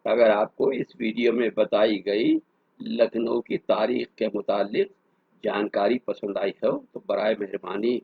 अगर आपको इस वीडियो में बताई गई लखनऊ की तारीख के मुतालिक जानकारी पसंद आई हो तो बराए मेहरबानी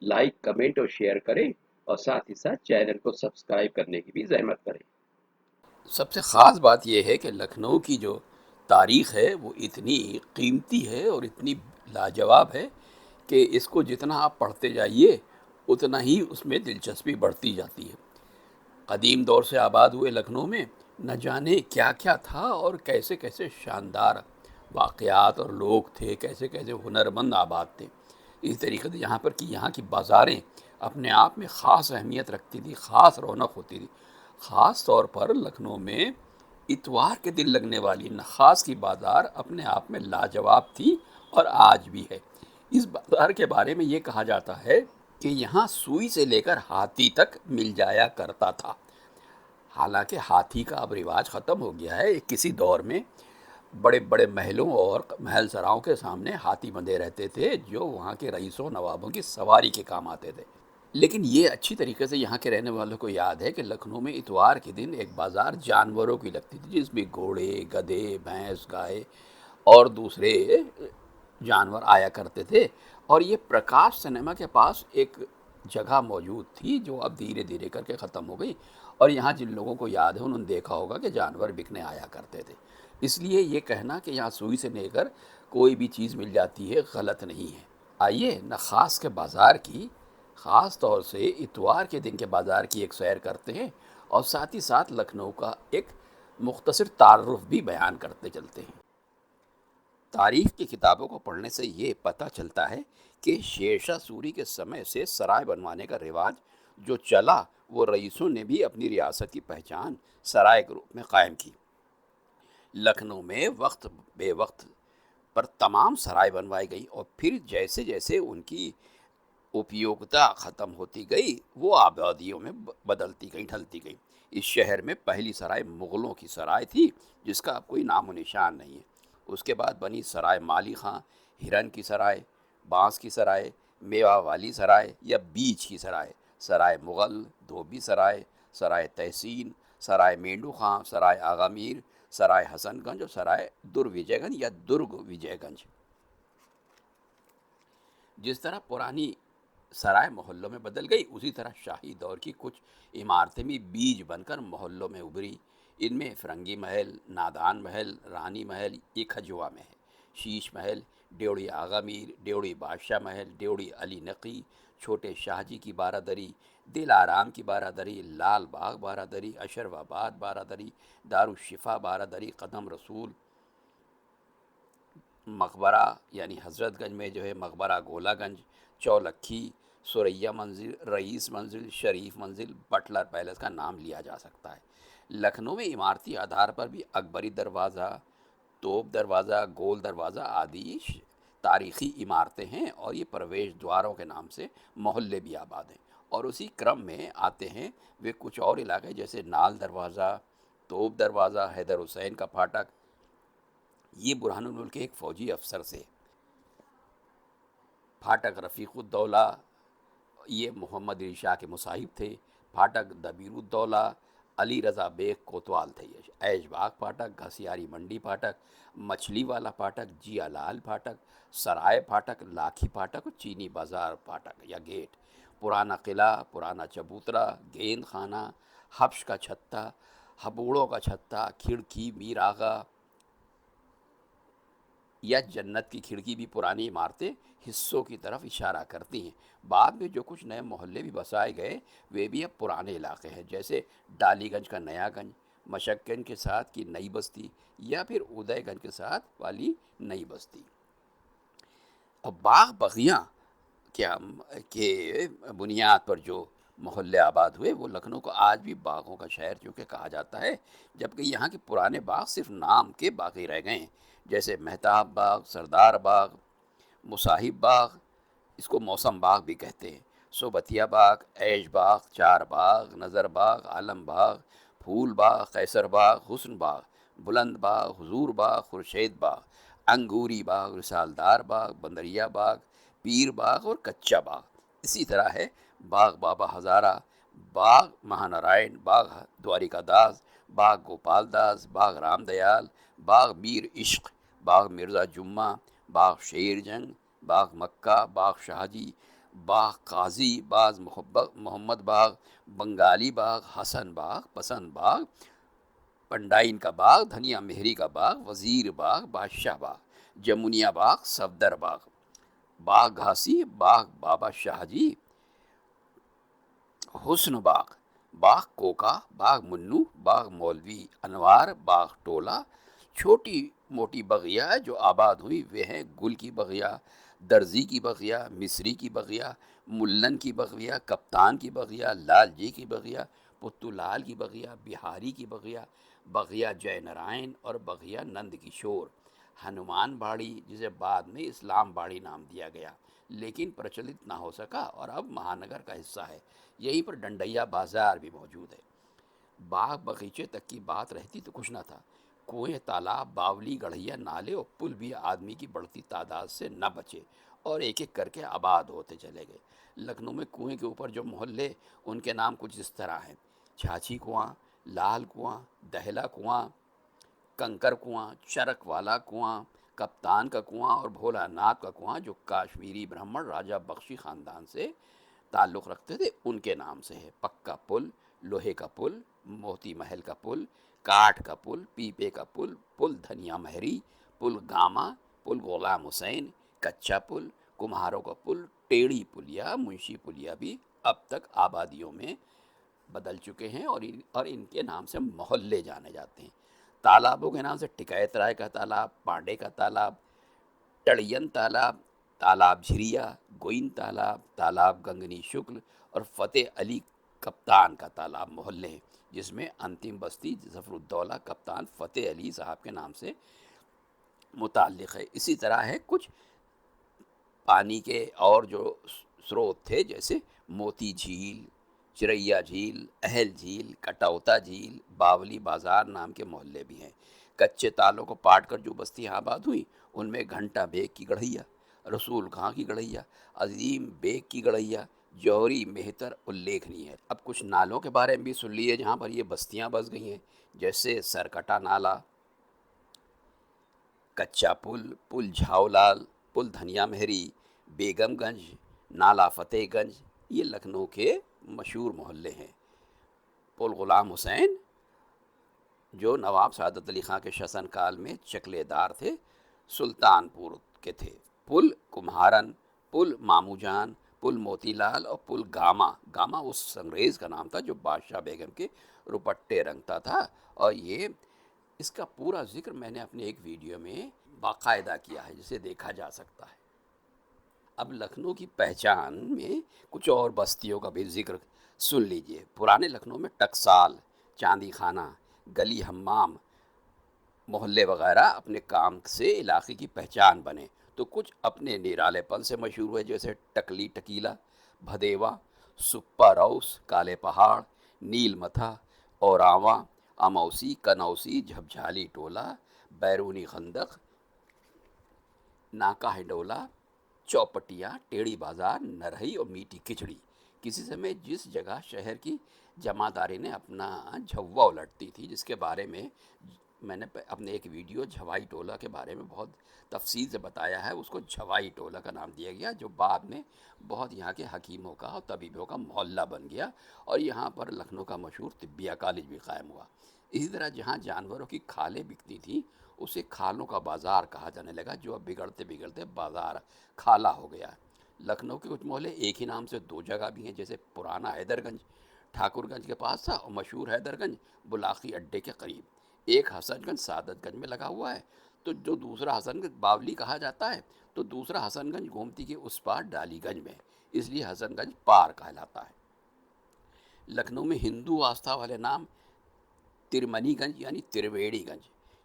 लाइक, कमेंट और शेयर करें और साथ ही साथ चैनल को सब्सक्राइब करने की भी ज़हमत करें। सबसे ख़ास बात यह है कि लखनऊ की जो तारीख़ है वो इतनी कीमती है और इतनी लाजवाब है कि इसको जितना आप पढ़ते जाइए उतना ही उसमें दिलचस्पी बढ़ती जाती है। कदीम दौर से आबाद हुए लखनऊ में न जाने क्या क्या था और कैसे कैसे शानदार वाक़यात और लोग थे, कैसे कैसे हुनरमंद आबाद थे। इस तरीके से यहाँ पर कि यहाँ की बाज़ारें अपने आप में ख़ास अहमियत रखती थी, ख़ास रौनक होती थी। ख़ास तौर पर लखनऊ में इतवार के दिन लगने वाली नखास की बाज़ार अपने आप में लाजवाब थी और आज भी है। इस बाज़ार के बारे में ये कहा जाता है कि यहाँ सुई से लेकर हाथी तक मिल जाया करता था। हालांकि हाथी का अब रिवाज ख़त्म हो गया है। किसी दौर में बड़े बड़े महलों और महल सराओं के सामने हाथी बंधे रहते थे जो वहाँ के रईसों नवाबों की सवारी के काम आते थे। लेकिन ये अच्छी तरीके से यहाँ के रहने वालों को याद है कि लखनऊ में इतवार के दिन एक बाज़ार जानवरों की लगती थी जिसमें घोड़े, गधे, भैंस, गाय और दूसरे जानवर आया करते थे। और ये प्रकाश सिनेमा के पास एक जगह मौजूद थी जो अब धीरे धीरे करके ख़त्म हो गई। और यहाँ जिन लोगों को याद है उन्होंने देखा होगा कि जानवर बिकने आया करते थे। इसलिए ये कहना कि यहाँ सुई से लेकर कोई भी चीज़ मिल जाती है गलत नहीं है। आइए नखास के बाज़ार की, ख़ास तौर से इतवार के दिन के बाज़ार की एक सैर करते हैं और साथ ही साथ लखनऊ का एक मुख्तसर तारुफ भी बयान करते चलते हैं। तारीख की किताबों को पढ़ने से ये पता चलता है कि शेरशाह सूरी के समय से सराय बनवाने का रिवाज जो चला वो रईसों ने भी अपनी रियासत की पहचान सराय के रूप में कायम की। लखनऊ में वक्त बेवक्त पर तमाम सराय बनवाई गई और फिर जैसे जैसे उनकी उपयोगिता ख़त्म होती गई वो आबादियों में बदलती गई, ढलती गई। इस शहर में पहली सराय मुग़लों की सराय थी जिसका अब कोई नामो निशान नहीं है। उसके बाद बनी सराय माली खां, हिरन की सराय, बांस की सराय, मेवा वाली सराय या बीज की सराय, सराय मुग़ल, धोबी सराय, सराय तहसीन, सराय मेंढू खां, सराय आगा मीर, सराय हसनगंज और सराय दुर्विजयगंज या दुर्ग विजयगंज। जिस तरह पुरानी सराय मोहल्लों में बदल गई उसी तरह शाही दौर की कुछ इमारतें भी बीज बनकर मोहल्लों में उभरी। इनमें फिरंगी महल, नादान महल, रानी महल, ये खजुआ में है, शीश महल, ड्योढ़ी आगा मीर, ड्योढ़ी बादशाह महल, ड्योढ़ी अली नकी, छोटे शाहजी की बारादरी, दिल आराम की बारादरी, लाल बाग बारादरी, अशरफाबाद बारादरी, दारुशिफा बारादरी, कदम रसूल मकबरा यानी हज़रतगंज में जो है मकबरा गोलागंज, चौलक्खी, सुरैया मंजिल, रईस मंजिल, शरीफ मंजिल, बटलर पैलेस का नाम लिया जा सकता है। लखनऊ में इमारती आधार पर भी अकबरी दरवाज़ा, तोप दरवाज़ा, गोल दरवाज़ा आदि तारीख़ी इमारतें हैं और ये प्रवेश द्वारों के नाम से मोहल्ले भी आबाद हैं। और उसी क्रम में आते हैं वे कुछ और इलाके जैसे नाल दरवाज़ा, तोप दरवाज़ा, हैदर हुसैन का फाटक। ये बुरहानुल के एक फ़ौजी अफसर से फाटक रफ़ीक़ुद्दौला, ये मोहम्मद अली शाह के मुसाहिब थे। फाटक दबीरुद्दौला, अली रज़ा बेग कोतवाल थे। ये ऐशबाग फाटक, घसियारी मंडी फाटक, मछली वाला फाटक, जियालाल फाटक, सराय फाटक, लाखी फाटक और चीनी बाज़ार फाटक या गेट, पुराना किला, पुराना चबूतरा, गेंद खाना, हब्श का छत्ता, हबूड़ों का छत्ता, खिड़की, मीर आगा या जन्नत की खिड़की भी पुरानी इमारतें हिस्सों की तरफ इशारा करती हैं। बाद में जो कुछ नए मोहल्ले भी बसाए गए वे भी अब पुराने इलाके हैं, जैसे डालीगंज का नयागंज, मशक्कन के साथ की नई बस्ती या फिर उदयगंज के साथ वाली नई बस्ती। और बाग बगियाँ क्या के बुनियाद पर जो मोहल्ले आबाद हुए वो लखनऊ को आज भी बागों का शहर चूँकि कहा जाता है, जबकि यहाँ के पुराने बाग सिर्फ नाम के बाकी रह गए हैं, जैसे मेहताब बाग, सरदार बाग, मुसाहिब बाग, इसको मौसम बाग भी कहते हैं, सोबतिया बाग, ऐश बाग, चार बाग, नज़र बाग, आलम बाग, फूल बाग, कैसर बाग, हुस्न बाग, बुलंद बाग, हुजूर बाग, खुर्शेद बाग, अंगूरी बाग, रिसालदार बाग, बंदरिया बाग, पीर बाग और कच्चा बाग। इसी तरह है बाग बाबा हज़ारा, बाग महानारायण, बाग द्वारिका दास, बाग गोपाल दास, बाग राम दयाल, बाग मीर इश्क, बाग मिर्ज़ा जुम्मा, बाग शेर जंग, बाग मक्का, बाग शाहजी, बाग काजी, बाग मोहम्मद बाग, बंगाली बाग, हसन बाग, पसंद बाग, पंडाइन का बाग, धनिया मेहरी का बाग, वजीर बाग, बादशाह बाग, जमुनिया बाग, सफदर बाग, बाग घासी, बाग बाबा शाहजी, हुस्न बाग, बाग कोका, बाग मुन्नू, बाग मौलवी अनवार, बाग टोला। छोटी मोटी बगिया जो आबाद हुई वे हैं गुल की बगिया, दर्जी की बगिया, मिस्री की बगिया, मुल्लन की बगिया, कप्तान की बगिया, लाल जी की बगिया, पुत्तूलाल की बगिया, बिहारी की बगिया, बगिया जय नारायण और बगिया नंद किशोर। हनुमान बाड़ी जिसे बाद में इस्लाम बाड़ी नाम दिया गया, लेकिन प्रचलित ना हो सका और अब महानगर का हिस्सा है। यहीं पर डंडैया बाजार भी मौजूद है। बाग बगीचे तक की बात रहती तो कुछ ना था। कुएं, तालाब, बावली, गढ़िया, नाले और पुल भी आदमी की बढ़ती तादाद से न बचे और एक एक करके आबाद होते चले गए। लखनऊ में कुएं के ऊपर जो मोहल्ले, उनके नाम कुछ इस तरह हैं: छाछी कुआं, लाल कुआं, दहला कुआं, कंकर कुआं, चरक वाला कुआं, कप्तान का कुआं और भोलानाथ का कुआं, जो काश्मीरी ब्राह्मण राजा बख्शी खानदान से ताल्लुक़ रखते थे उनके नाम से है। पक्का पुल, लोहे का पुल, मोती महल का पुल, काठ का पुल, पीपे का पुल, पुल धनिया महरी, पुल गामा, पुल गुलाम हुसैन, कच्चा पुल, कुम्हारों का पुल, टेढ़ी पुलिया, मुंशी पुलिया भी अब तक आबादियों में बदल चुके हैं और इनके नाम से मोहल्ले जाने जाते हैं। तालाबों के नाम से टिकैत राय का तालाब, पांडे का तालाब, टड़ियन तालाब, तालाब झिरिया, गोइन तालाब, तालाब गंगनी शुक्ल और फ़तेह अली कप्तान का तालाब मोहल्ले हैं, जिसमें अंतिम बस्ती जफरुद्दौला कप्तान फ़तेह अली साहब के नाम से मुताल्लिक़ है। इसी तरह है कुछ पानी के और जो स्रोत थे, जैसे मोती झील, चिरैया झील, अहल झील, कटौता झील, बावली बाजार नाम के मोहल्ले भी हैं। कच्चे तालों को पाट कर जो बस्तियाँ आबाद हुई, उनमें घंटा बेग की गढ़ैया, रसूल खां की गढ़ैया, अजीम बेग की गढ़ैया, जौहरी मेहतर उल्लेखनीय है। अब कुछ नालों के बारे में भी सुन लिए जहाँ पर ये बस्तियाँ बस गई हैं, जैसे सरकटा नाला, कच्चा पुल, पुल झावलाल, पुल धनिया महरी, बेगमगंज, नाला फ़तेहगंज, ये लखनऊ के मशहूर मोहल्ले हैं। पुल ग़ुलाम हुसैन, जो नवाब सादत अली ख़ां के शासनकाल में चकलेदार थे, सुल्तानपुर के थे। पुल कुम्हारन, पुल मामूजान, पुल मोतीलाल और पुल गामा। गामा उस अंग्रेज़ का नाम था जो बादशाह बेगम के रुपट्टे रंगता था। और ये इसका पूरा जिक्र मैंने अपने एक वीडियो में बाकायदा किया है, जिसे देखा जा सकता है। अब लखनऊ की पहचान में कुछ और बस्तियों का भी जिक्र सुन लीजिए। पुराने लखनऊ में टकसाल, चांदी खाना, गली हम्माम, मोहल्ले वगैरह अपने काम से इलाके की पहचान बने, तो कुछ अपने निरालेपन से मशहूर हुए, जैसे टकली टकीला, भदेवा, सुप्पा रौस, काले पहाड़, नीलमथा, औरावा, अमौसी, कनौसी, झपझाली टोला, बैरूनी खंदक, नाका हिडोला, चौपटिया, टेढ़ी बाजार, नरहई और मीठी खिचड़ी। किसी समय जिस जगह शहर की जमादारी ने अपना झव्वा उलटती थी, जिसके बारे में मैंने अपने एक वीडियो झवाई टोला के बारे में बहुत तफसील से बताया है, उसको झवाई टोला का नाम दिया गया, जो बाद में बहुत यहाँ के हकीमों का और तबीबों का मोहल्ला बन गया और यहाँ पर लखनऊ का मशहूर तिब्बिया कॉलेज भी कायम हुआ। इसी तरह जहाँ जानवरों की खालें बिकती थी, उसे खालों का बाज़ार कहा जाने लगा, जो अब बिगड़ते बिगड़ते बाज़ार खाला हो गया। लखनऊ के कुछ मोहल्ले एक ही नाम से दो जगह भी हैं, जैसे पुराना हैदरगंज ठाकुरगंज के पास था और मशहूर हैदरगंज बुलाकी अड्डे के करीब। एक हसनगंज सादतगंज में लगा हुआ है, तो जो दूसरा हसनगंज बावली कहा जाता है, तो दूसरा हसनगंज गोमती के उस पार डालीगंज में, इसलिए हसनगंज पार कहलाता है। लखनऊ में हिंदू आस्था वाले नाम तिरमनीगंज यानी त्रिवेणीगंज,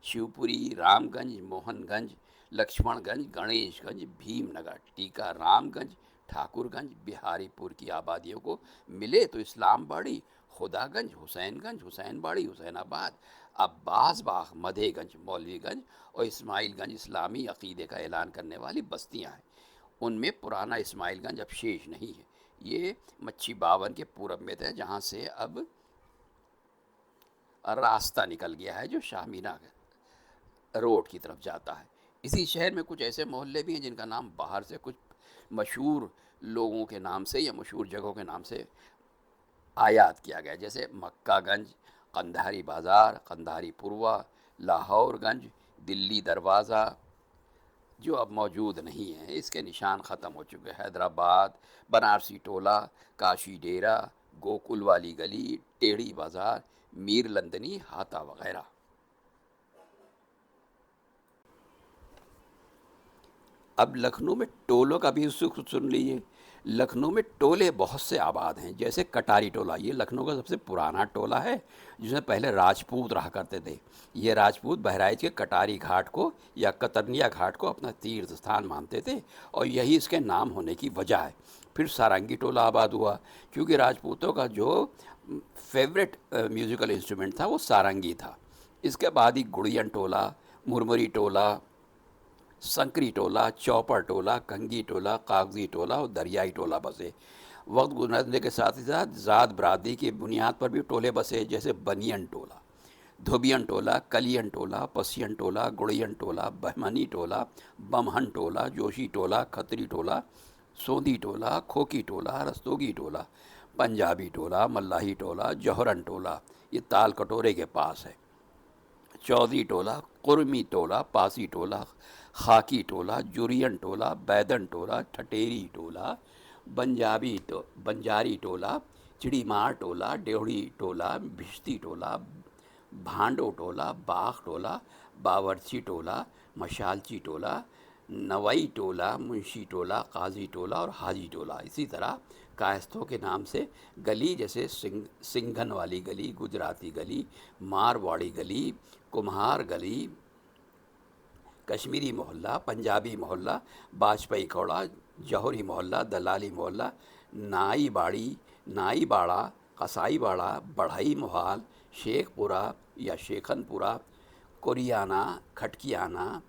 शिवपुरी, रामगंज, मोहनगंज, लक्ष्मणगंज, गणेशगंज, भीमनगर, टीका रामगंज, ठाकुरगंज, बिहारीपुर की आबादियों को मिले तो इस्लामबाड़ी, खुदागंज, हुसैनगंज, हुसैनबाड़ी, हुसैनाबाद, अब्बास बाग, मधेगंज, मौलवीगंज और इस्माइलगंज इस्लामी अकीदे का ऐलान करने वाली बस्तियां हैं। उनमें पुराना इस्माइलगंज अब शेष नहीं है। ये मच्छी बावन के पूरब में थे, जहाँ से अब रास्ता निकल गया है जो शाहमीना रोड की तरफ जाता है। इसी शहर में कुछ ऐसे मोहल्ले भी हैं जिनका नाम बाहर से कुछ मशहूर लोगों के नाम से या मशहूर जगहों के नाम से आयात किया गया, जैसे मक्कागंज, कंधारी बाज़ार, कंधारी पुरवा, लाहौरगंज, दिल्ली दरवाज़ा, जो अब मौजूद नहीं है, इसके निशान ख़त्म हो चुके हैं। हैदराबाद, बनारसी टोला, काशी डेरा, गोकुल वाली गली, टेढ़ी बाज़ार, मीर लंदनी, हाता वगैरह। अब लखनऊ में टोलों का भी सुख सुन लीजिए। लखनऊ में टोले बहुत से आबाद हैं, जैसे कटारी टोला, ये लखनऊ का सबसे पुराना टोला है, जिसमें पहले राजपूत रहा करते थे। ये राजपूत बहराइच के कटारी घाट को या कतरनिया घाट को अपना तीर्थ स्थान मानते थे, और यही इसके नाम होने की वजह है। फिर सारंगी टोला आबाद हुआ, क्योंकि राजपूतों का जो फेवरेट म्यूज़िकल इंस्ट्रूमेंट था वो सारंगी था। इसके बाद ही गुड़ियन टोला, मुरमुरी टोला, संकरी टोला, चौपर टोला, कंगी टोला, कागजी टोला और दरियाई टोला बसे। वक्त गुजरने के साथ ही साथ ज़ात बरादरी की बुनियाद पर भी टोले बसे, जैसे बनियन टोला, धोबियन टोला, कलियन टोला, पसियन टोला, गुड़ियन टोला, बहमनी टोला, बमहन टोला, जोशी टोला, खत्री टोला, सोंधी टोला, खोकी टोला, रस्तोगी टोला, पंजाबी टोला, मल्लाही टोला, जौहरन टोला, ये ताल कटोरे के पास है। चौधरी टोला, कुर्मी टोला, पासी टोला, खाकी टोला, जुरियन टोला, बैदन टोला, ठटेरी टोला, बंजारी टोला, चिड़ीमार टोला, डेवढ़ी टोला, भिश्ती टोला, भांडो टोला, बाग टोला, बावर्ची टोला, मशालची टोला, नवई टोला, मुंशी टोला, काजी टोला और हाजी टोला। इसी तरह कायस्थों के नाम से गली, जैसे सिंघन वाली गली, गुजराती गली, मारवाड़ी गली, कुम्हार गली, कश्मीरी मोहल्ला, पंजाबी मोहल्ला, बाजपेयी खौड़ा, जौहरी मोहल्ला, दलाली मोहल्ला, नाई बाड़ी, नाई बाड़ा, कसाई बाड़ा, बढ़ई मोहाल, शेखपुरा या शेखनपुरा, कोरियाना, खटकियाना,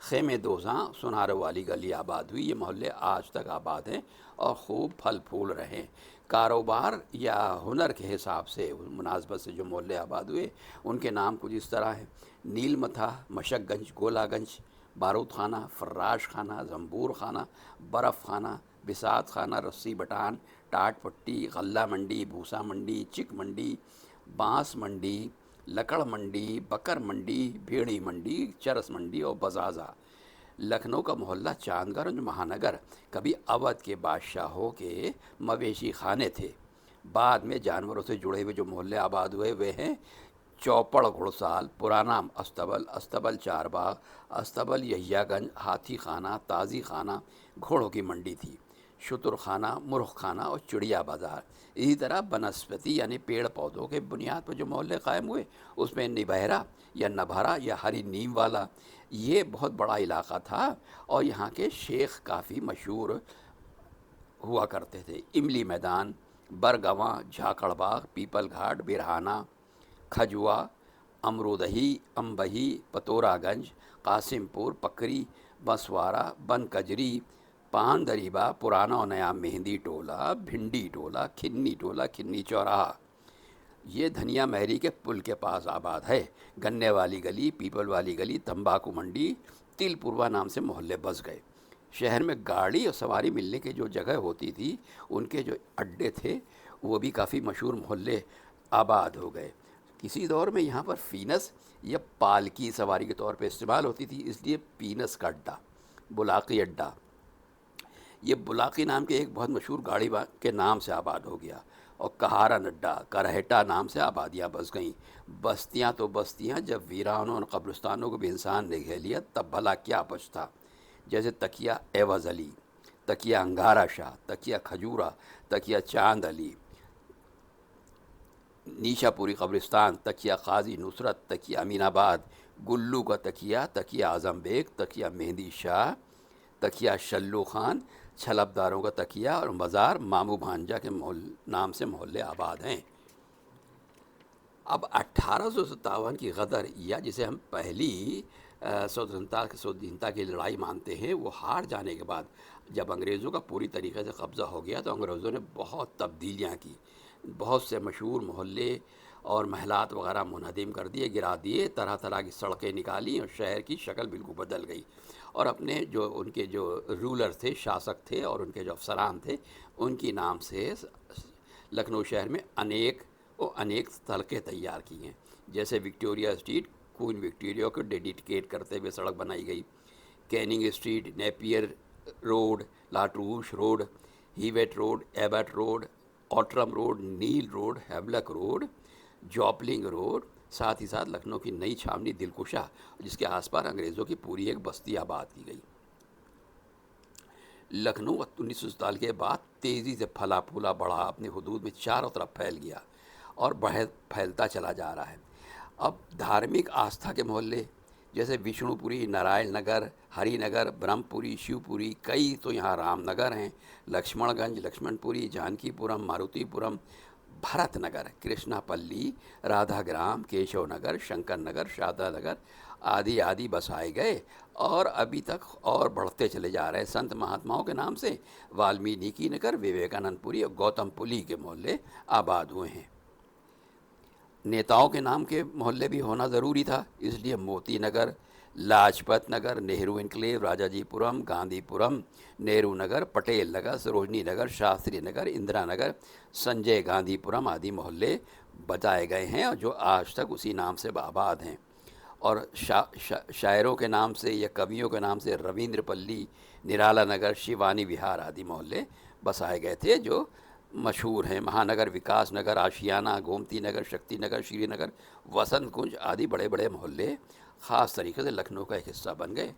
खेमे दोजा, सुनारो वाली गली आबाद हुई। ये मोहल्ले आज तक आबाद हैं और खूब फल फूल रहे हैं। कारोबार या हुनर के हिसाब से मुनासबत से जो मोहल्ले आबाद हुए, उनके नाम कुछ इस तरह हैं: नीलमथा, मशकगंज, गोलागंज, बारूद खाना, फर्राश खाना, जंबूर खाना, बर्फ़ खाना, बिसात खाना, रस्सी बटान, टाट पट्टी, गल्ला मंडी, भूसा मंडी, चिक मंडी, बांस मंडी, लकड़ मंडी, बकर मंडी, भेड़ी मंडी, चरस मंडी और बजाजा। लखनऊ का मोहल्ला चांदगंज महानगर कभी अवध के बादशाहों के मवेशी खाने थे। बाद में जानवरों से जुड़े हुए जो मोहल्ले आबाद हुए वे हैं: चौपड़ घुड़साल, पुराना अस्तबल, अस्तबल चारबाग, अस्तबल यहियागंज, हाथी खाना, ताज़ी खाना, घोड़ों की मंडी थी, शुतुर खाना, मुर्ख खाना और चिड़िया बाज़ार। इसी तरह बनस्पति यानी पेड़ पौधों के बुनियाद पर जो मोहल्ले कायम हुए, उसमें निबहरा या नभारा या हरी नीम वाला, ये बहुत बड़ा इलाका था और यहाँ के शेख काफ़ी मशहूर हुआ करते थे। इमली मैदान, बरगवां, झाकड़बाग, पीपल घाट, बिरहाना, खजुआ, अमरुदही, अम्बही, पतोरागंज, कासिमपुर, पकरी, बंसवारा, बन कजरी, पान दरीबा, पुराना और नया मेहंदी टोला, भिंडी टोला, खिन्नी टोला, खिन्नी चौराहा, ये धनिया महरी के पुल के पास आबाद है। गन्ने वाली गली, पीपल वाली गली, तंबाकू मंडी, तिलपुरवा नाम से मोहल्ले बस गए। शहर में गाड़ी और सवारी मिलने की जो जगह होती थी, उनके जो अड्डे थे, वो भी काफ़ी मशहूर मोहल्ले आबाद हो गए। किसी दौर में यहाँ पर फ़ीनस या पालकी सवारी के तौर पे इस्तेमाल होती थी, इसलिए पीनस का अड्डा, बुलाकी अड्डा, ये बुलाकी नाम के एक बहुत मशहूर के नाम से आबाद हो गया। और कहारन अड्डा, करहटा नाम से आबादियाँ बस गईं। बस्तियाँ तो बस्तियाँ, जब वीरानों और कब्रिस्तानों को भी इंसान ने घेर लिया तब भला क्या बचता। जैसे तकिया एवज़ अली, तकिया अंगारा शाह, तकिया खजूरा, तकिया चांद अली, नीशापुरी कब्रिस्तान, तकिया काजी नुसरत, तकिया अमीनाबाद, गुल्लू का तकिया, तकिया आज़म बेग, तकिया मेहंदी शाह, तकिया शल्लू खान, छलबदारों का तकिया और मज़ार मामू भांजा के नाम से मोहल्ले आबाद हैं। अब 1857 की गदर, या जिसे हम पहली स्वतंत्रता की लड़ाई मानते हैं, वो हार जाने के बाद जब अंग्रेज़ों का पूरी तरीके से कब्ज़ा हो गया, तो अंग्रेज़ों ने बहुत तब्दीलियाँ की। बहुत से मशहूर मोहल्ले और महलात वगैरह मुनहदिम कर दिए, गिरा दिए, तरह तरह की सड़कें निकाली और शहर की शक्ल बिल्कुल बदल गई। और अपने जो उनके जो रूलर थे, शासक थे और उनके जो अफसरान थे, उनकी नाम से लखनऊ शहर में अनेक सड़कें तैयार की हैं। जैसे विक्टोरिया स्ट्रीट क्वीन विक्टोरिया को डेडिकेट करते हुए सड़क बनाई गई, Canning Street, Napier Road, Latouche Road, Hewett Road, Abbott Road, Outram Road, Neill Road, Havelock Road, Jopling Road, साथ ही साथ लखनऊ की नई छावनी दिलकुशा, जिसके आसपास अंग्रेज़ों की पूरी एक बस्ती आबाद की गई। लखनऊ 1947 के बाद तेज़ी से फला फूला बढ़ा, अपने हुदूद में चारों तरफ फैल गया और फैलता चला जा रहा है। अब धार्मिक आस्था के मोहल्ले जैसे विष्णुपुरी, नारायण नगर, हरिनगर, ब्रह्मपुरी, शिवपुरी, कई तो यहाँ रामनगर हैं, लक्ष्मणगंज, लक्ष्मणपुरी, जानकीपुरम, मारुतिपुरम, भरत नगर, कृष्णापल्ली, राधाग्राम, केशव नगर, शंकर नगर, शारदा नगर आदि आदि बसाए गए और अभी तक और बढ़ते चले जा रहे हैं। संत महात्माओं के नाम से वाल्मीकि नगर, विवेकानंदपुरी और गौतमपुरी के मोहल्ले आबाद हुए हैं। नेताओं के नाम के मोहल्ले भी होना ज़रूरी था, इसलिए मोती नगर, लाजपत नगर, नेहरू इनक्लेव, राजाजीपुरम, गांधीपुरम, नेहरू नगर, पटेल नगर, सरोजनी नगर, शास्त्री नगर, इंदिरा नगर, संजय गांधीपुरम आदि मोहल्ले बताए गए हैं और जो आज तक उसी नाम से आबाद हैं। और शायरों के नाम से या कवियों के नाम से रविंद्र पल्ली, निराला नगर, शिवानी विहार आदि मोहल्ले बसाए गए थे जो मशहूर हैं। महानगर, विकास नगर, आशियाना, गोमती नगर, शक्ति नगर, श्रीनगर, वसंत कुंज आदि बड़े बड़े मोहल्ले ख़ास तरीके से लखनऊ का एक हिस्सा बन गए।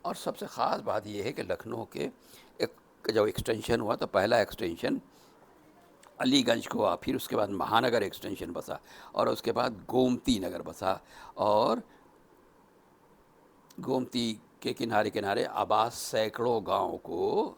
और सबसे ख़ास बात यह है कि लखनऊ के एक जो एक्सटेंशन हुआ तो पहला एक्सटेंशन अलीगंज को हुआ, फिर उसके बाद महानगर एक्सटेंशन बसा और उसके बाद गोमती नगर बसा। और गोमती के किनारे किनारे आबाद सैकड़ों गांव को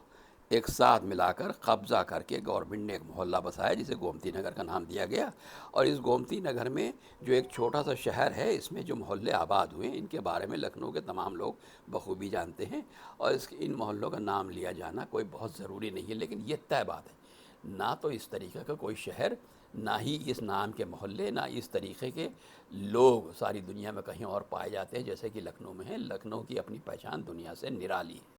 एक साथ मिलाकर कब्जा करके गवर्नमेंट ने एक मोहल्ला बसाया जिसे गोमती नगर का नाम दिया गया। और इस गोमती नगर में जो एक छोटा सा शहर है, इसमें जो मोहल्ले आबाद हुए इनके बारे में लखनऊ के तमाम लोग बखूबी जानते हैं और इन मोहल्लों का नाम लिया जाना कोई बहुत ज़रूरी नहीं है, लेकिन ये तय बात है ना तो इस तरीके का कोई शहर, ना ही इस नाम के मोहल्ले, ना इस तरीके के लोग सारी दुनिया में कहीं और पाए जाते हैं जैसे कि लखनऊ में है। लखनऊ की अपनी पहचान दुनिया से निराली है।